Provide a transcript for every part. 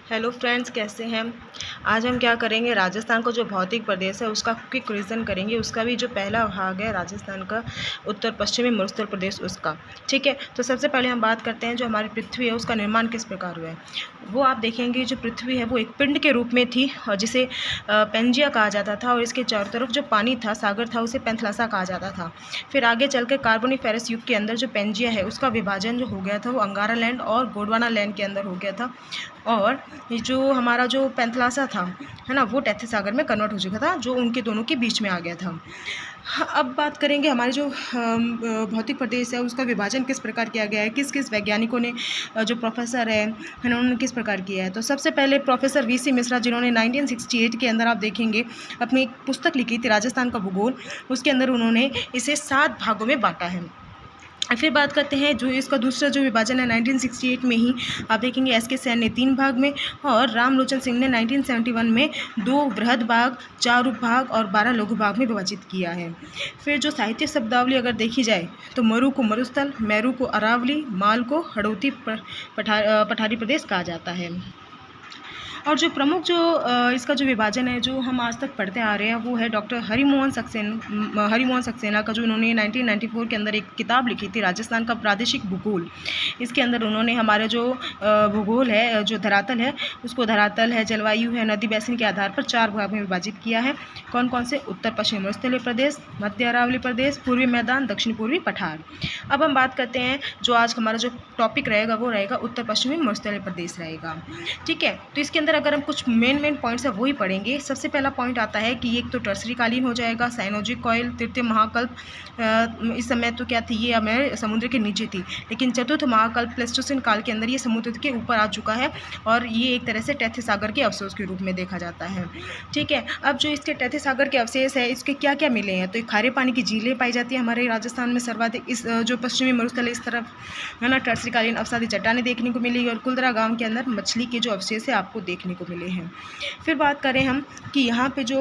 Hello friends, कैसे हैं। आज हम क्या करेंगे, राजस्थान का जो भौतिक प्रदेश है उसका क्विक रिवीजन करेंगे। उसका भी जो पहला भाग है राजस्थान का उत्तर पश्चिमी मरुस्थल प्रदेश उसका। ठीक है, तो सबसे पहले हम बात करते हैं जो हमारी पृथ्वी है उसका निर्माण किस प्रकार हुआ है। वो आप देखेंगे जो पृथ्वी है वो एक पिंड के रूप में थी और जिसे पेंजिया कहा जाता था, और इसके चारों तरफ जो पानी था, सागर था, उसे पेंथलासा कहा जाता था। फिर आगे चलकर कार्बोनिफेरस युग के अंदर जो पेंजिया है उसका विभाजन जो हो गया था वो अंगारा लैंड और गोंडवाना लैंड के अंदर हो गया था, और ये जो हमारा जो पेंथलासा था है ना, वो टैथी सागर में कन्वर्ट हो चुका था, जो उनके दोनों के बीच में आ गया था। हाँ, अब बात करेंगे हमारे जो भौतिक प्रदेश है उसका विभाजन किस प्रकार किया गया है, किस किस वैज्ञानिकों ने, जो प्रोफेसर है ना, उन्होंने किस प्रकार किया है। तो सबसे पहले प्रोफेसर वी सी मिश्रा, जिन्होंने 1968 के अंदर आप देखेंगे अपनी एक पुस्तक लिखी थी राजस्थान का भूगोल, उसके अंदर उन्होंने इसे 7 भागों में बांटा है। फिर बात करते हैं जो इसका दूसरा जो विभाजन है 1968 में ही आप देखेंगे एस के सेन ने 3 भाग में और रामलोचन सिंह ने 1971 में 2 बृहद भाग, 4 उपभाग और 12 लघु भाग में विभाजित किया है। फिर जो साहित्य शब्दावली अगर देखी जाए तो मरु को मरुस्थल, मेरू को अरावली, माल को हड़ौती पठारी प्रदेश कहा जाता है। और जो प्रमुख जो इसका जो विभाजन है जो हम आज तक पढ़ते आ रहे हैं वो है डॉक्टर हरिमोहन सक्सेना का, जो उन्होंने 1994 के अंदर एक किताब लिखी थी राजस्थान का प्रादेशिक भूगोल। इसके अंदर उन्होंने हमारे जो भूगोल है, जो धरातल है, उसको धरातल है, जलवायु है, नदी बैसिन के आधार पर 4 भाग में विभाजित किया है। कौन कौन से? उत्तर पश्चिमी मरुस्थलीय प्रदेश, मध्य अरावली प्रदेश, पूर्वी मैदान, दक्षिण पूर्वी पठार। अब हम बात करते हैं जो आज हमारा जो टॉपिक रहेगा वो रहेगा उत्तर पश्चिमी मरुस्थलीय प्रदेश रहेगा। ठीक है, तो इसके अंदर अगर हम कुछ मेन पॉइंट्स है वही पढ़ेंगे। सबसे पहला पॉइंट आता है कि एक तो टर्सरी कालीन हो जाएगा, साइनोजिक कॉइल, तृतीय महाकल्प, इस समय तो क्या थी, ये हमें समुद्र के नीचे थी, लेकिन चतुर्थ महाकल्प प्लेस्टोसिन काल के अंदर ये समुद्र के ऊपर आ चुका है और ये एक तरह से टैथी सागर के अवशेष के रूप में देखा जाता है। ठीक है, अब जो इसके टैथी सागर के अवशेष है इसके क्या क्या मिले हैं, तो खारे पानी की झीलें पाई जाती है हमारे राजस्थान में सर्वाधिक, इस जो पश्चिमी मरुस्थल इस तरफ है ना, टर्सरी कालीन अवसादी चट्टानें देखने को मिलेगी और कुलदरा गांव के अंदर मछली के जो अवशेष है आपको देखने को मिले हैं। फिर बात करें हम कि यहाँ पे जो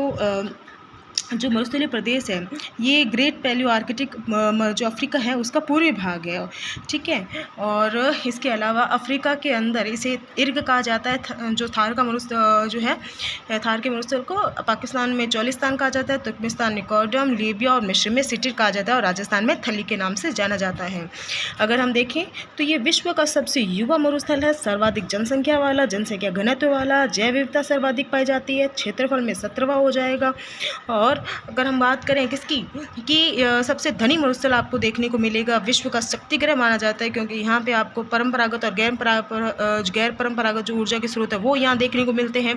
मरुस्थलीय प्रदेश है ये ग्रेट पैलियो आर्कटिक जो अफ्रीका है उसका पूर्वी भाग है। ठीक है, और इसके अलावा अफ्रीका के अंदर इसे इर्ग कहा जाता है, जो थार का मरुस्थल जो है, थार के मरुस्थल को पाकिस्तान में चौलिस्तान कहा जाता है, तुर्कमेनिस्तान निकोडम, लीबिया और मिस्र में सिटिर कहा जाता है और राजस्थान में थली के नाम से जाना जाता है। अगर हम देखें तो ये विश्व का सबसे युवा मरुस्थल है, सर्वाधिक जनसंख्या वाला, जनसंख्या घनत्व वाला, जैव विविधता सर्वाधिक पाई जाती है, क्षेत्रफल में 17वां हो जाएगा। और अगर हम बात करें किसकी कि सबसे धनी मरुस्थल आपको देखने को मिलेगा, विश्व का शक्ति ग्रह माना जाता है, क्योंकि यहाँ पे आपको परंपरागत और गैर परंपरागत जो ऊर्जा के स्रोत है वो यहाँ देखने को मिलते हैं।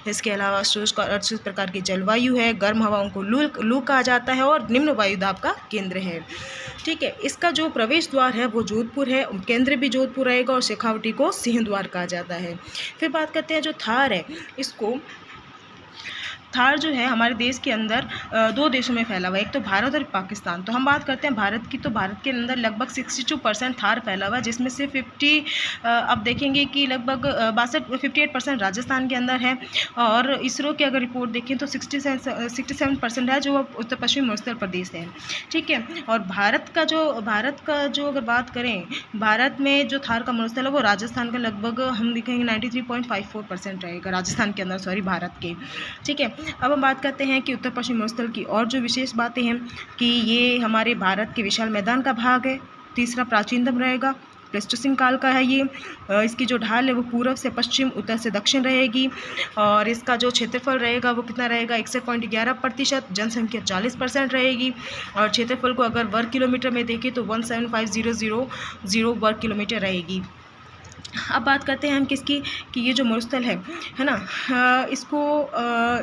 इसके अलावा शुष्क और अर्धशुष्क प्रकार की जलवायु है, गर्म हवाओं को लू कहा जाता है और निम्न वायु दाब का केंद्र है। ठीक है, इसका जो प्रवेश द्वार है वो जोधपुर है, केंद्र भी जोधपुर रहेगा और शेखावटी को सिंह द्वार कहा जाता है। फिर बात करते हैं जो थार है, इसको थार जो है हमारे देश के अंदर 2 देशों में फैला हुआ है, एक तो भारत और पाकिस्तान। तो हम बात करते हैं भारत की, तो भारत के अंदर लगभग 62% थार फैला हुआ है, जिसमें से 50 अब देखेंगे कि लगभग 58% राजस्थान के अंदर है। और इसरो की अगर रिपोर्ट देखें तो 67% है जो उत्तर पश्चिमी मरुस्थल प्रदेश है। ठीक है, और भारत का जो अगर बात करें, भारत में जो थार का मरुस्थल है वो राजस्थान का लगभग हम देखेंगे 93.54% रहेगा राजस्थान के अंदर, सॉरी भारत के। ठीक है, अब हम बात करते हैं कि उत्तर पश्चिम मरुस्थल की और जो विशेष बातें हैं कि ये हमारे भारत के विशाल मैदान का भाग है, तीसरा प्राचीनतम रहेगा, प्लेस्टोसिन काल का है ये, इसकी जो ढाल है वो पूर्व से पश्चिम, उत्तर से दक्षिण रहेगी, और इसका जो क्षेत्रफल रहेगा वो कितना रहेगा 61.11%, जनसंख्या 40% रहेगी, और क्षेत्रफल को अगर वर्ग किलोमीटर में देखें तो 175,000 वर्ग किलोमीटर रहेगी। अब बात करते हैं हम किसकी कि ये जो मरुस्थल है ना,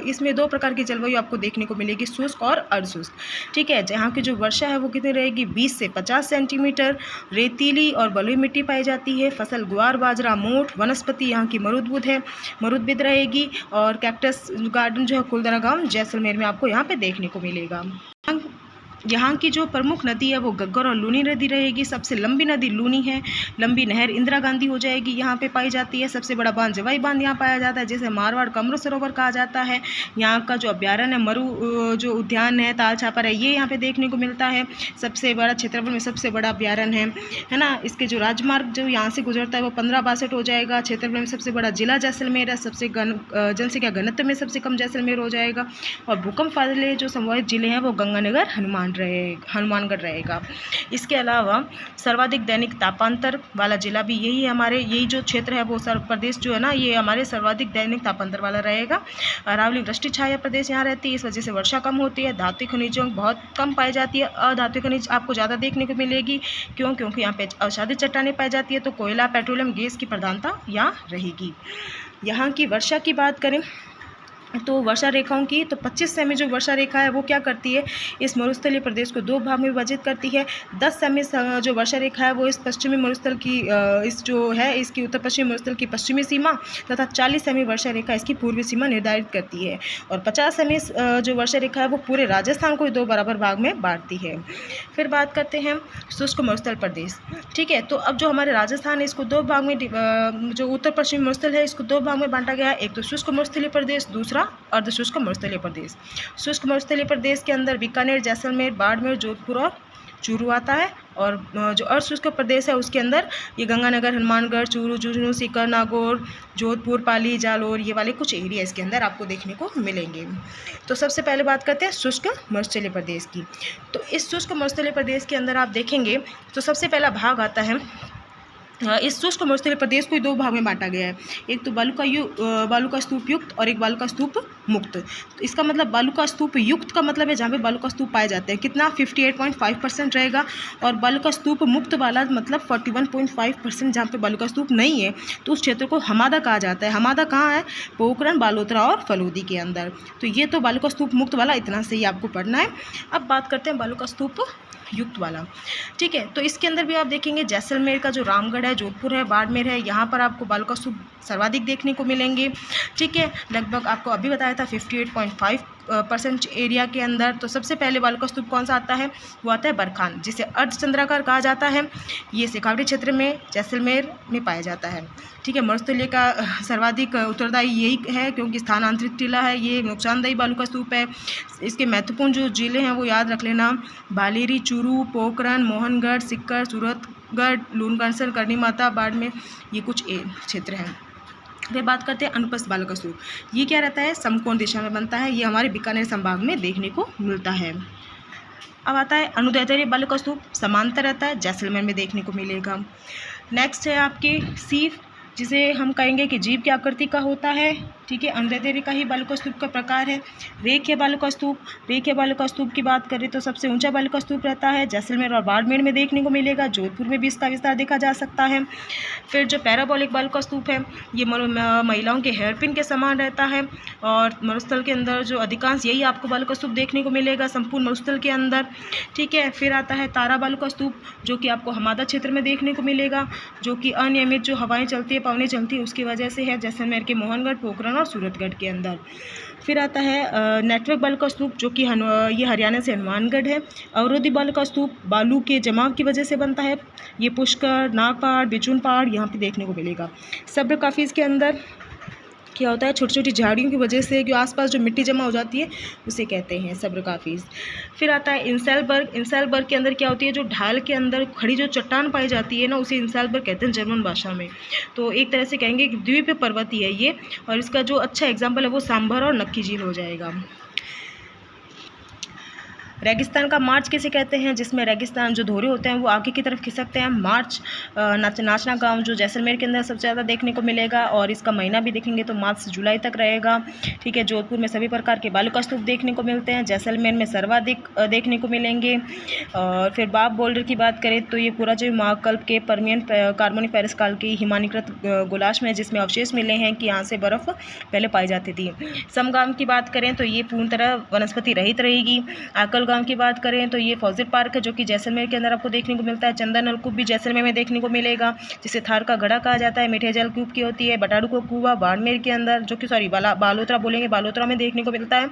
इसमें 2 प्रकार की जलवायु आपको देखने को मिलेगी, शुष्क और अर्धशुष्क। ठीक है, जहाँ की जो वर्षा है वो कितनी रहेगी 20 से 50 सेंटीमीटर, रेतीली और बलुई मिट्टी पाई जाती है, फसल ग्वार, बाजरा, मोठ, वनस्पति यहाँ की मरुद्भिद रहेगी, और कैक्टस गार्डन जो है कुलदरा गांव जैसलमेर में आपको यहाँ पे देखने को मिलेगा। यहाँ की जो प्रमुख नदी है वो घग्गर और लूनी नदी रहेगी। सबसे लंबी नदी लूनी है। लंबी नहर इंदिरा गांधी हो जाएगी, यहाँ पे पाई जाती है। सबसे बड़ा बांध जवाई बांध यहाँ पाया जाता है, जिसे मारवाड़ का अमृत सरोवर कहा जाता है। यहाँ का जो अभ्यारण्य है, मरु जो उद्यान है, ताल छापर है, ये यहाँ पे देखने को मिलता है। सबसे बड़ा क्षेत्रफल में सबसे बड़ा अभ्यारण्य है ना। इसके जो राजमार्ग जो यहाँ से गुजरता है वो 1562 हो जाएगा। क्षेत्रफल में सबसे बड़ा जिला जैसलमेर है। सबसे जनसंख्या घनत्व में सबसे कम जैसलमेर हो जाएगा। और भूकंप वाले जो संभावित जिले हैं वो गंगानगर हनुमानगढ़ रहेगा। इसके अलावा सर्वाधिक दैनिक तापांतर वाला जिला भी यही है। हमारे यही जो क्षेत्र है वो प्रदेश जो है ना, ये हमारे सर्वाधिक दैनिक तापांतर वाला रहेगा। अरावली वृष्टि छाया प्रदेश यहाँ रहती है, इस वजह से वर्षा कम होती है। धातु खनिजों बहुत कम पाई जाती है। अधातु खनिज आपको ज़्यादा देखने को मिलेगी। क्योंकि यहाँ पे असाधित चट्टानें पाई जाती है, तो कोयला पेट्रोलियम गैस की प्रधानता यहाँ रहेगी। यहाँ की वर्षा की बात करें तो वर्षा रेखाओं की, तो 25 सेमी जो वर्षा रेखा है वो क्या करती है, इस मरुस्थलीय प्रदेश को 2 भाग में विभाजित करती है। 10 सेमी जो वर्षा रेखा है वो इस पश्चिमी मरुस्थल की इस जो है इसकी उत्तर पश्चिमी मरुस्थल की पश्चिमी सीमा तथा 40 सेमी वर्षा रेखा इसकी पूर्वी सीमा निर्धारित करती है। और 50 सेमी जो वर्षा रेखा है वो पूरे राजस्थान को 2 बराबर भाग में बांटती है। फिर बात करते हैं शुष्क मरुस्थल प्रदेश। ठीक है, तो अब जो हमारे राजस्थान है इसको 2 भाग में, जो उत्तर पश्चिमी मरुस्थल है इसको 2 भाग में बांटा गया है। एक तो शुष्क मरुस्थलीय प्रदेश, दूसरा अर्धशुष्क मरुस्थलीय प्रदेश। शुष्क मरुस्थलीय प्रदेश के अंदर बीकानेर, जैसलमेर, बाड़मेर, जोधपुर और चूरू आता है। और जो अर्धशुष्क प्रदेश है उसके अंदर ये गंगानगर, हनुमानगढ़, चूरू, झुंझुनू, सीकर, नागौर, जोधपुर, पाली, जालौर, ये वाले कुछ एरिया इसके अंदर आपको देखने को मिलेंगे। तो सबसे पहले बात करते हैं शुष्क मरुस्थलीय प्रदेश की। तो इस शुष्क मरुस्थलीय प्रदेश के अंदर आप देखेंगे तो सबसे पहला भाग आता है, इस शुष्क मरुस्थलीय प्रदेश को 2 भाग में बांटा गया है। एक तो बालू का स्तूप युक्त और एक बालू का स्तूप मुक्त। तो इसका मतलब बालू का स्तूप युक्त का मतलब है जहाँ पे बालू का स्तूप पाए जाते हैं, कितना 58.5% रहेगा। और बालू का स्तूप मुक्त वाला मतलब 41.5%, जहाँ पे बालू का स्तूप नहीं है तो उस क्षेत्र को हमादा कहा जाता है। हमादा कहाँ है, पोखरण, बालोतरा और फलोदी के अंदर। तो ये तो बालू का स्तूप मुक्त वाला, इतना से ही आपको पढ़ना है। अब बात करते हैं बालू का स्तूप युक्त वाला। ठीक है, तो इसके अंदर भी आप देखेंगे जैसलमेर का जो रामगढ़ है, जोधपुर है, बाड़मेर है, यहाँ पर आपको बालू का स्तूप सर्वाधिक देखने को मिलेंगे। ठीक है, लगभग आपको अभी बताया था 58.5% एरिया के अंदर। तो सबसे पहले बालू का स्तूप कौन सा आता है, वो आता है बरखान, जिसे अर्धचंद्राकार कहा जाता है। ये शेखावटी क्षेत्र में जैसलमेर में पाया जाता है। ठीक है, मरुस्थलीय का सर्वाधिक उत्तरदायी यही है क्योंकि स्थानांतरित टीला है, ये नुकसानदायी बालू का स्तूप है। इसके महत्वपूर्ण जो जिले हैं वो याद रख लेना, बालेरी, चूरू, पोखरण, मोहनगढ़, सिक्कर, सूरतगढ़, लूनगढ़, करनी माता, बाड़मेर, ये कुछ क्षेत्र हैं। फिर बात करते हैं अनुप्रस्थ बालू का स्तूप। ये क्या रहता है, समकोण दिशा में बनता है। ये हमारे बीकानेर संभाग में देखने को मिलता है। अब आता है अनुदैर्ध्य बालू का स्तूप, समांतर रहता है, जैसलमेर में देखने को मिलेगा। नेक्स्ट है आपके सीफ, जिसे हम कहेंगे कि जीव की आकृति का होता है। ठीक है, अनुदैर्ध्य का ही बालू का स्तूप का प्रकार है। रेखीय बालू का स्तूप, रेखीय बालू का स्तूप की बात करें तो सबसे ऊंचा बालू का स्तूप रहता है, जैसलमेर और बाड़मेर में देखने को मिलेगा। जोधपुर में भी इसका विस्तार देखा जा सकता है। फिर जो पैराबोलिक बालू का स्तूप है ये महिलाओं के हेयरपिन के समान रहता है। और मरुस्थल के अंदर जो अधिकांश यही आपको बालू का स्तूप देखने को मिलेगा संपूर्ण मरुस्थल के अंदर। ठीक है, फिर आता है तारा बालू का स्तूप, जो कि आपको हमादा क्षेत्र में देखने को मिलेगा, जो कि अनियमित जो हवाएं चलती है, पवनें चलती है, उसकी वजह से है, जैसलमेर के मोहनगढ़, पोखरण और सूरतगढ़ के अंदर। फिर आता है नेटवर्क बालू का स्तूप, जो कि ये हरियाणा से हनुमानगढ़ है। अवरोधी बालू का स्तूप बालू के जमाव की वजह से बनता है। ये पुष्कर, नाग पहाड़, बिचून पहाड़ यहाँ पे देखने को मिलेगा। सब्र काफिज के अंदर क्या होता है, छोटी छोटी झाड़ियों की वजह से जो आसपास जो मिट्टी जमा हो जाती है उसे कहते हैं सब्र काफिज। फिर आता है इंसैलबर्ग। इंसैलबर्ग के अंदर क्या होती है, जो ढाल के अंदर खड़ी जो चट्टान पाई जाती है ना, उसे इंसैलबर्ग कहते हैं जर्मन भाषा में। तो एक तरह से कहेंगे कि द्वीप पर्वतीय है ये। और इसका जो अच्छा एग्जाम्पल है वो सांभर और नक्की झील हो जाएगा। रेगिस्तान का मार्च किसे कहते हैं, जिसमें रेगिस्तान जो धोरे होते हैं वो आगे की तरफ खिसकते हैं। मार्च नाचना गांव जो जैसलमेर के अंदर सबसे ज़्यादा देखने को मिलेगा, और इसका महीना भी देखेंगे तो मार्च से जुलाई तक रहेगा। ठीक है, जोधपुर में सभी प्रकार के बालू का स्तूप देखने को मिलते हैं, जैसलमेर में सर्वाधिक देखने को मिलेंगे। और फिर बाब बोल्डर की बात करें तो ये पूरा जो महाकल्प के पर्मियन कार्बोनिफेरस काल की हिमानीकृत गोलाश में, जिसमें अवशेष मिले हैं कि यहाँ से बर्फ़ पहले पाई जाती थी। समगाम की बात करें तो ये पूर्ण तरह वनस्पति रहित रहेगी। आकल गांव की बात करें तो ये फौजिर पार्क है, जो कि जैसलमेर के अंदर आपको देखने को मिलता है। चंदन नलकूप भी जैसलमेर में देखने को मिलेगा, जिसे थार का घड़ा कहा जाता है। मीठे जल कूप की होती है। बटाड़ू को कुआ बाड़मेर के अंदर, जो कि बालोतरा बोलेंगे, बालोतरा में देखने को मिलता है।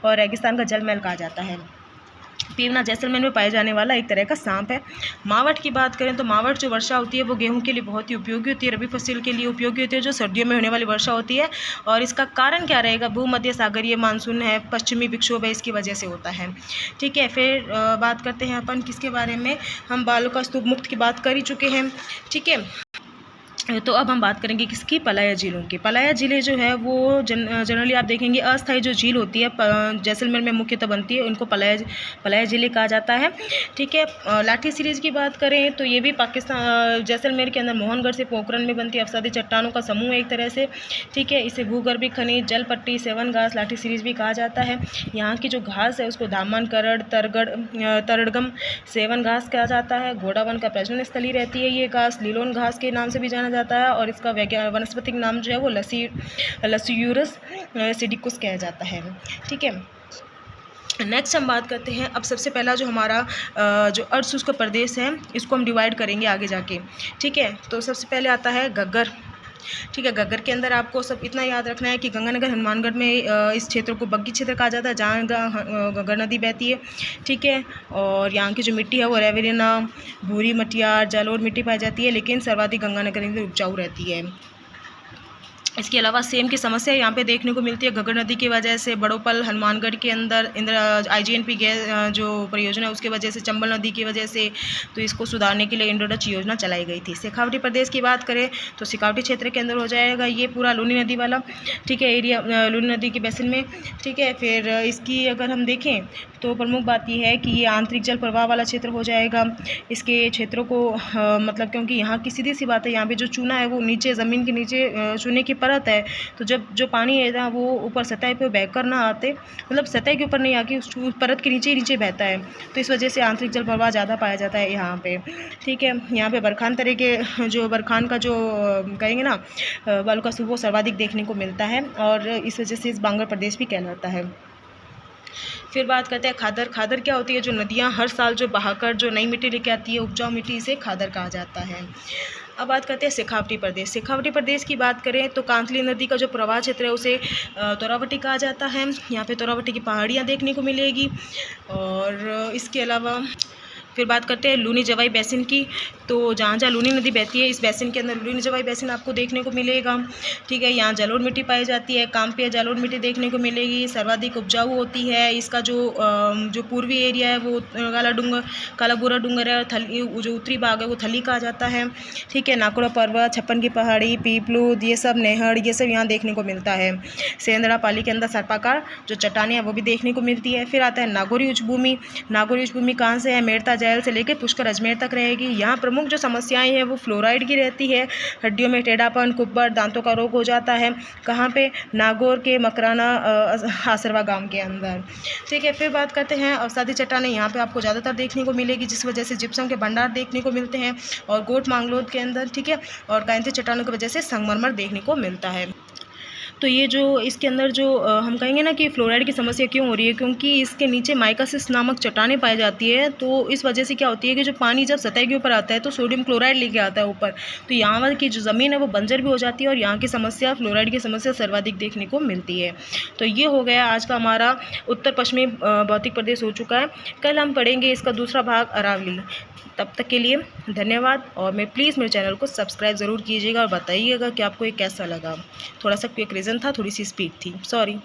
और रेगिस्तान का जल महल कहा जाता है। पीवना जैसलमेर में पाए जाने वाला एक तरह का सांप है। मावट की बात करें तो मावट जो वर्षा होती है वो गेहूं के लिए बहुत ही उपयोगी होती है, रबी फसल के लिए उपयोगी होती है, जो सर्दियों में होने वाली वर्षा होती है। और इसका कारण क्या रहेगा, भूमध्य सागरीय मानसून है, पश्चिमी विक्षोभ है, इसकी वजह से होता है। ठीक है, फिर बात करते हैं अपन किसके बारे में, हम बालू का स्तूप मुक्त की बात कर ही चुके हैं। ठीक है, तो अब हम बात करेंगे किसकी, पलाया झीलों की। पलाया झीलें जो है वो जनरली आप देखेंगे अस्थायी जो झील होती है जैसलमेर में मुख्यतः बनती है, उनको पलाया झीलें कहा जाता है। ठीक है, लाठी सीरीज़ की बात करें तो ये भी पाकिस्तान जैसलमेर के अंदर मोहनगढ़ से पोखरन में बनती है, अवसादी चट्टानों का समूह है एक तरह से। ठीक है, इसे भूगर्भिक खनिज, जल पट्टी, सेवन घास, लाठी सीरीज़ भी कहा जाता है। यहाँ की जो घास है उसको दामन, करड़, तरड़गम, सेवन घास कहा जाता है। घोड़ावन का प्रजनन स्थली रहती है ये घास, लीलोन घास के नाम से भी जाना जाता है, और इसका वनस्पतिक नाम जो है वो लसीयूरस सिडिकुस कहा जाता है। ठीक है, नेक्स्ट हम बात करते हैं। अब सबसे पहला जो हमारा जो अर्धशुष्क प्रदेश है इसको हम डिवाइड करेंगे आगे जाके। ठीक है, तो सबसे पहले आता है घग्गर। ठीक है, घग्गर के अंदर आपको सब इतना याद रखना है कि गंगानगर हनुमानगढ़ में इस क्षेत्र को बग्गी क्षेत्र कहा जाता है, जहाँ घग्गर नदी बहती है। ठीक है, और यहाँ की जो मिट्टी है वो रेवेलिना, भूरी मटियार, जलोढ़ मिट्टी पाई जाती है, लेकिन सर्वाधिक गंगानगर में उपजाऊ रहती है। इसके अलावा सेम की समस्या यहाँ पे देखने को मिलती है घग्गर नदी की वजह से। बड़ोपल हनुमानगढ़ के अंदर IGNP गैस जो परियोजना है उसकी वजह से, चंबल नदी की वजह से, तो इसको सुधारने के लिए इंडो डच योजना चलाई गई थी। शेखावटी प्रदेश की बात करें तो शेखावटी क्षेत्र के अंदर हो जाएगा ये पूरा लूनी नदी वाला। ठीक है, एरिया लूनी नदी के बेसिन में। ठीक है, फिर इसकी अगर हम देखें तो प्रमुख बात यह है कि ये आंतरिक जल प्रवाह वाला क्षेत्र हो जाएगा। इसके क्षेत्रों को मतलब क्योंकि यहाँ की सीधी सी बात है, यहाँ पे जो चूना है वो नीचे ज़मीन के नीचे चूने की परत है, तो जब जो पानी है ना वो ऊपर सतह पे बहकर ना आते, मतलब सतह के ऊपर नहीं आके उस परत के नीचे ही नीचे बहता है, तो इस वजह से आंतरिक जल प्रवाह ज़्यादा पाया जाता है यहाँ पे। ठीक है, यहाँ पे बरखान तरह के जो बरखान का जो कहेंगे ना बालू का स्तूप वो सर्वाधिक देखने को मिलता है, और इस वजह से इस बांगर प्रदेश भी कहलाता है। फिर बात करते हैं खादर। खादर क्या होती है, जो नदियाँ हर साल जो बहाकर जो नई मिट्टी लेके आती है, उपजाऊ मिट्टी, इसे खादर कहा जाता है। अब बात करते हैं शेखावटी प्रदेश। शेखावटी प्रदेश की बात करें तो कांतली नदी का जो प्रवाह क्षेत्र है उसे तोरावटी कहा जाता है। यहाँ पे तोरावटी की पहाड़ियाँ देखने को मिलेगी। और इसके अलावा फिर बात करते हैं लूनी जवाई बेसिन की। तो जहाँ जहाँ लूनी नदी बहती है इस बेसिन के अंदर लूनी जवाई बेसिन आपको देखने को मिलेगा। ठीक है, यहाँ जलोढ़ मिट्टी पाई जाती है, काम्पिया जलोढ़ मिट्टी देखने को मिलेगी, सर्वाधिक उपजाऊ होती है। इसका जो पूर्वी एरिया है वो काला बुरा डूंगर है, थली जो उत्तरी भाग है वो थली कहा जाता है। ठीक है, नाकोड़ा पर्वत, छप्पन की पहाड़ी, पीपलूद, ये सब नहड़, ये सब यहाँ देखने को मिलता है। सेंदड़ा पाली के अंदर सर्पाकार जो चट्टानें हैं वो भी देखने को मिलती है। फिर आता है नागौरी उच्च भूमि। नागौरी उच्च भूमि कहाँ से है, मेड़ता जायल से लेकर पुष्कर अजमेर तक रहेगी। यहाँ प्रमुख जो समस्याएं हैं वो फ्लोराइड की रहती है, हड्डियों में टेढ़ापन, कुब्बर, दांतों का रोग हो जाता है। कहाँ पे, नागौर के मकराना आसरवा गांव के अंदर। ठीक है, फिर बात करते हैं अवसादी चट्टानें। यहाँ पे आपको ज़्यादातर देखने को मिलेगी, जिस वजह से जिप्सम के भंडार देखने को मिलते हैं, और गोट मांगलोद के अंदर। ठीक है, और कांति चट्टानों की वजह से संगमरमर देखने को मिलता है। तो ये जो इसके अंदर जो हम कहेंगे ना कि फ्लोराइड की समस्या क्यों हो रही है, क्योंकि इसके नीचे माइकासिस नामक चट्टानें पाई जाती है। तो इस वजह से क्या होती है कि जो पानी जब सतह के ऊपर आता है तो सोडियम क्लोराइड लेके आता है ऊपर, तो यहाँ की जो ज़मीन है वो बंजर भी हो जाती है, और यहाँ की समस्या फ्लोराइड की समस्या सर्वाधिक देखने को मिलती है। तो ये हो गया आज का हमारा उत्तर पश्चिमी भौतिक प्रदेश हो चुका है। कल हम पढ़ेंगे इसका दूसरा भाग अरावली। तब तक के लिए धन्यवाद, और मैं प्लीज़ मेरे चैनल को सब्सक्राइब ज़रूर कीजिएगा और बताइएगा कि आपको ये कैसा लगा। थोड़ा सा क्विक रीज़न था, थोड़ी सी स्पीड थी, सॉरी।